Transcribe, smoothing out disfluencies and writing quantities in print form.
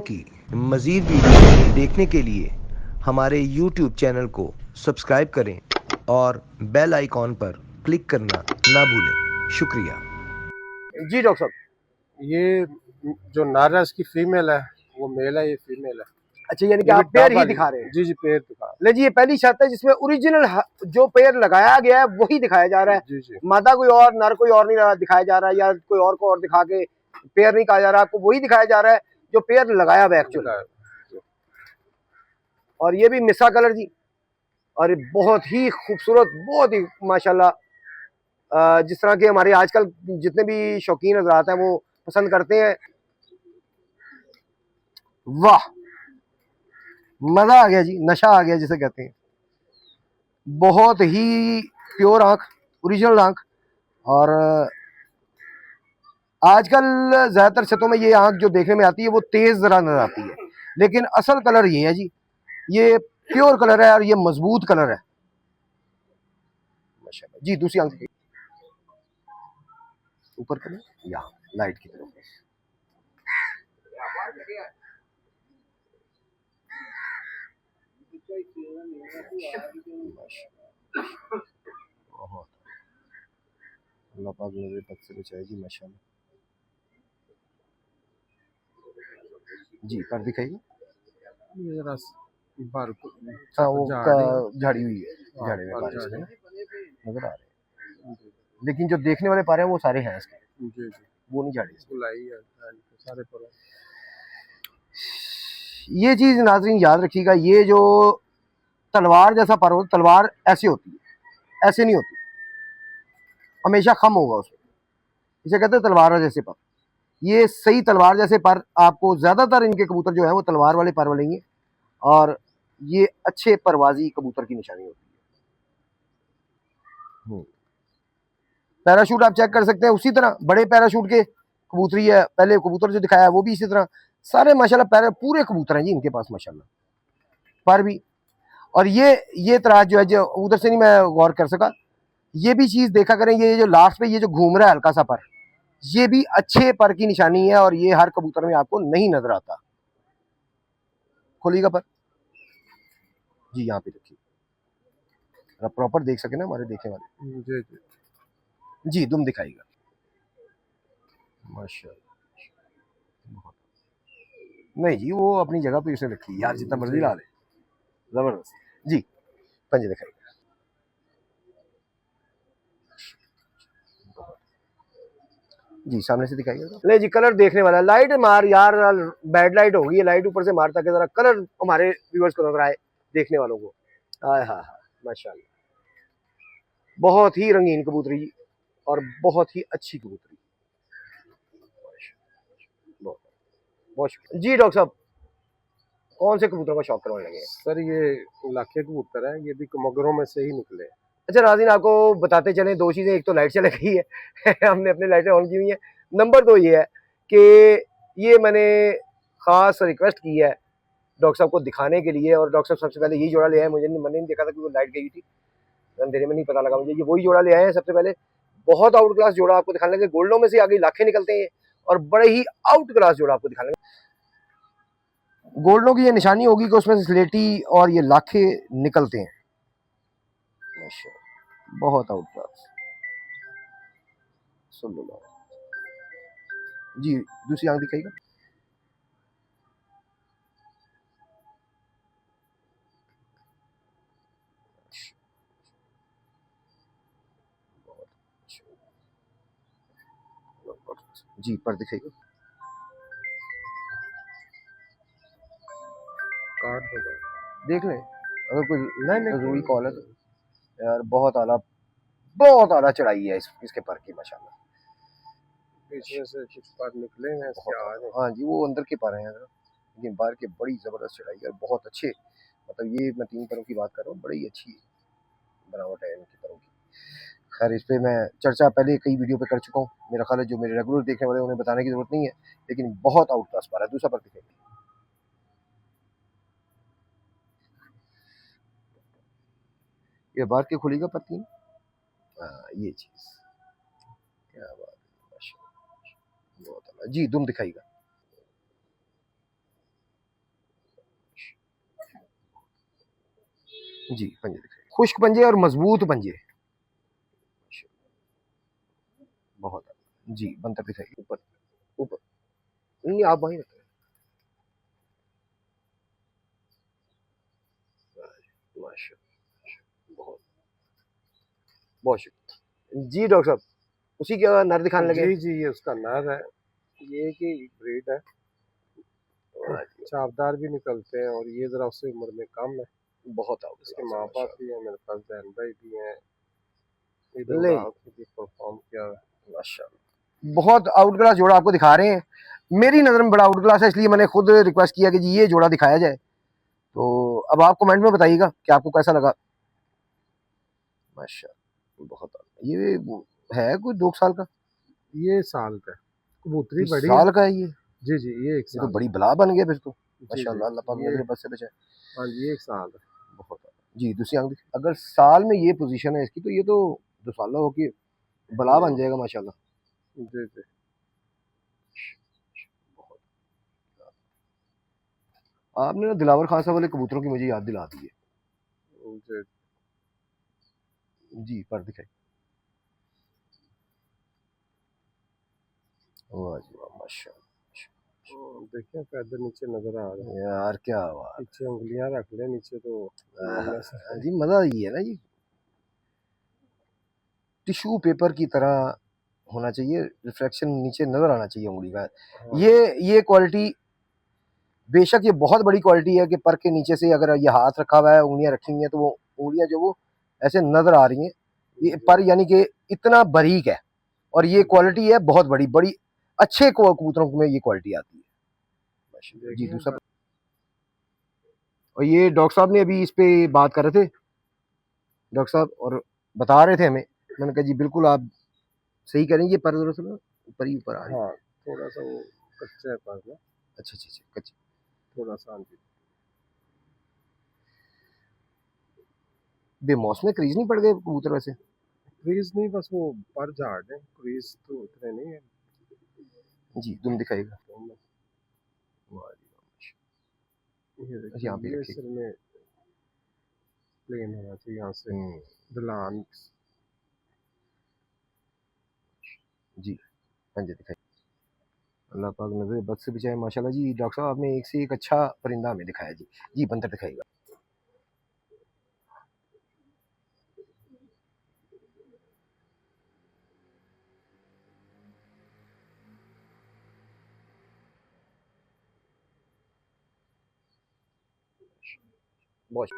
की मज़ीद वीडियो देखने के लिए हमारे YouTube चैनल को सब्सक्राइब करें और बेल आइकॉन पर क्लिक करना ना भूलें। शुक्रिया। जी डॉक्टर साहब, ये जो नारस की फीमेल है वो मेल है, ये फीमेल है। अच्छा यानी कि ये आप भी पेयर टॉप ही वाली। दिखा रहे हैं? जी जी, पेयर दिखा रहे ले जी, ये पहली शर्त है जिसमें ओरिजिनल जो पेयर लगाया गया है वही दिखाया जा रहा है। जी जी मादा कोई और नर कोई और नहीं दिखाया जा रहा है, या कोई और को और दिखा के पेयर नहीं कहा जा रहा, आपको वही दिखाया जा रहा है जो पेयर लगाया हुआ एक्चुअल। और ये भी मिसा कलर जी, और ये बहुत ही खूबसूरत, बहुत ही माशाल्लाह, जिस तरह के हमारे आजकल जितने भी शौकीन हजरात हैं वो पसंद करते हैं। वाह, मजा आ गया जी, नशा आ गया जिसे कहते हैं। बहुत ही प्योर आंख, ओरिजिनल आंख। और आजकल ज्यादातर छतों में ये आंख जो देखने में आती है वो तेज जरा नजर आती है, लेकिन असल कलर ये है जी, ये प्योर कलर है और ये मजबूत कलर है माशाल्लाह जी। दूसरी आंख ऊपर करें या लाइट की तरफ। अल्लाह पाक नजर तक से बचाए जी माशाल्लाह जी। पर दिखाइए, ये जरा बार हाँ वो झाड़ी हुई है, हाँ, झाड़ी में बाल बारिश झाड़ी। में नजर आ रहे हैं, लेकिन जो देखने वाले पा रहे हैं वो सारे हैं इसके, जी जी, वो नहीं झाड़ी। गुलाई है सारे पर। ये चीज नाज़रीन याद रखिएगा, ये जो तलवार जैसा पर हो, तलवार ऐसी होती है, ऐसे नहीं होती, हमेशा खम होगा उसमें, इसे कहते हैं तलवार जैसे पर। ये सही तलवार जैसे पर आपको ज्यादातर इनके कबूतर जो है वो तलवार वाले पर मिलेंगे, और ये अच्छे परवाजी कबूतर की निशानी होती है। पैराशूट आप चेक कर सकते हैं, उसी तरह बड़े पैराशूट के कबूतरी है, पहले कबूतर जो दिखाया है वो भी इसी तरह, सारे माशाल्लाह पैरा पूरे कबूतर हैं जी इनके पास माशाल्लाह, पर भी। और ये तराज जो है, जो उधर से नहीं मैं गौर कर सका, ये भी चीज देखा करें, ये जो लास्ट पे ये जो घूम रहा है हल्का सा पर, ये भी अच्छे पर की निशानी है, और ये हर कबूतर में आपको नहीं नजर आता। खोलिएगा पर जी, यहाँ पे रखिए, प्रॉपर देख सके ना हमारे देखने वाले। जी जी जी दुम दिखाइएगा माशाल्लाह। नहीं जी, वो अपनी जगह पे उसे रखिए यार, जितना मर्जी ला ले, जबरदस्त जी। पंजे दिखाइए जी, सामने से दिखाइए। ले जी, कलर देखने वाला, लाइट मार यार, बैड लाइट होगी, ये लाइट ऊपर से मार ताकि जरा कलर हमारे व्यूअर्स को नजर आए, देखने वालों को। हाय हाय माशाल्लाह, बहुत ही रंगीन कबूतरी जी, और बहुत ही अच्छी कबूतरी। बहुत बहुत शुक्रिया जी। डॉक्टर साहब, कौन से कबूतर का शौक करवाने लगे हैं? सर, ये लाखे कबूतर है, ये भी मगरों में से ही निकले। अच्छा नाज़रीन, आपको बताते चलें दो चीज़ें, एक तो लाइट चले गई है हमने अपनी लाइटें ऑन की हुई हैं। नंबर दो ये है कि ये मैंने ख़ास रिक्वेस्ट की है डॉक्टर साहब को दिखाने के लिए, और डॉक्टर साहब सबसे पहले यही जोड़ा ले आए, मैंने नहीं देखा था कि वो लाइट गई थी, अंधेरे में नहीं पता लगा मुझे, ये वही जोड़ा ले आए हैं सबसे पहले। बहुत आउट क्लास जोड़ा आपको दिखाने लगे, गोल्डों में से आगे लाखे निकलते हैं, और बड़े ही आउट क्लास जोड़ा आपको दिखाने लगे। गोल्डों की ये निशानी होगी कि उसमें से स्लेटी और ये लाखे निकलते हैं, बहुत आउट क्लास। सुन लो जी, दूसरी आंख दिखाइएगा। जी, पर दिखाइएगा। काट दो देख लें अगर कोई नहीं जरूरी कॉल है तो। यार बहुत आला चढ़ाई है इसके पर की माशाल्लाह, इसमें से कुछ पर निकले हैं इसके आगे। हाँ जी, वो अंदर के पर हैं, लेकिन बाहर के बड़ी जबरदस्त चढ़ाई है, बहुत अच्छे, मतलब ये मैं 3 परों की बात कर रहा हूँ, बड़ी अच्छी बनावट है इनकी परों की। खैर इस पे मैं चर्चा पहले कई वीडियो पे कर चुका हूँ, मेरा ख्याल है जो मेरे रेगुलर देखने वाले उन्हें बताने की जरूरत नहीं है, लेकिन बहुत आउट क्लास पर है। दूसरा पर दिखाइए, ये बाहर के खुलेगा पत्ती, ये चीज क्या बात है, माशाल्लाह बहुत अच्छा जी। दुम दिखाइएगा जी पंजे दिखाइए, खुश्क पंजे और मजबूत पंजे, बहुत जी। बंतर दिखाइए, ऊपर ऊपर, नहीं आप वहीं रखें, माशाल्लाह, बहुत बहुत शुक्रिया जी डॉक्टर साहब। उसी का नर दिखाने लगे। जी जी, ये उसका नर है, ये की ब्रीड है, चावदार भी निकलते हैं और ये जरा उससे उम्र में कम है। बहुत इसके माँ बाप भी हैं, मेरे पास बहन भाई भी हैं, ले परफॉर्म किया है। माशाल्लाह, बहुत आउट क्लास जोड़ा आपको दिखा रहे हैं। मेरी नज़र में बड़ा आउट क्लास है, इसलिए मैंने खुद रिक्वेस्ट किया कि जी ये जोड़ा दिखाया जाए। तो अब आप कमेंट में बताइएगा कि आपको कैसा लगा। माशाल्लाह, बहुत ये है कोई 2 साल का, ये साल का है, कबूतरी बड़ी है। साल का है ये? जी जी, ये एक ये तो साल बड़ी बला बन गया फिर तो। जी जी, माशाल्लाह, अल्लाह पाक ये नजर बद से बचाए। हाँ जी, ये एक साल है। बहुत जी। दूसरी आंख देखिए, अगर साल में ये पोजीशन है इसकी, तो ये तो 2 साल हो के बला बन जाएगा माशाल्लाह। जी जी, आपने ना दिलावर खान साहब वाले कबूतरों की मुझे याद दिला दी है जी। जी। पर दिखाई, वाह जी वाह, माशाल्लाह। देखिए पैदल नीचे नजर आ रहे हैं, यार क्या बात, पीछे उंगलियां रख ले नीचे तो जी मजा ये है ना जी, टिश्यू पेपर की तरह होना चाहिए, रिफ्लेक्शन नीचे नजर आना चाहिए उंगली का। हाँ, ये क्वालिटी, बेशक ये बहुत बड़ी क्वालिटी है कि पर के नीचे से अगर ये हाथ रखा हुआ है, उंगलियां रखी हुई हैं, तो वो उंगलियां जो वो ऐसे नजर आ रही हैं। ये पर यानी कि इतना बारीक है, और ये क्वालिटी है बहुत बड़ी बड़ी, अच्छे कबूतरों में ये क्वालिटी आती है जी। दूसरा, और ये डॉक्टर साहब ने अभी इस पे बात कर रहे थे डॉक्टर साहब, और बता रहे थे हमें। मैंने कहा जी बिल्कुल आप सही करेंगे, पर जरा सा ना ऊपर ही ऊपर आ रही है। हाँ, थोड़ा सा वो कच्चा है पर ना, अच्छा अच्छा अच्छा, कच्ची। थोड़ा सा। हाँ जी, बेमौसम क्रीज नहीं पड़ गए कबूतर वैसे? क्रीज नहीं, बस वो पर झाड़ है, क्रीज तो उतने नहीं है। जी तुम दिखाएगा, तो ये यहाँ देखिए, पे ये रखिए। सिर में प्लेन होना चाहिए यहाँ से ढलान। जी पंजे दिखाई, अल्लाह पाक नजर बद से बचाए माशाल्लाह जी। डॉक्टर साहब आपने एक से एक अच्छा परिंदा हमें दिखाया जी। जी बंदर दिखाएगा, बहुत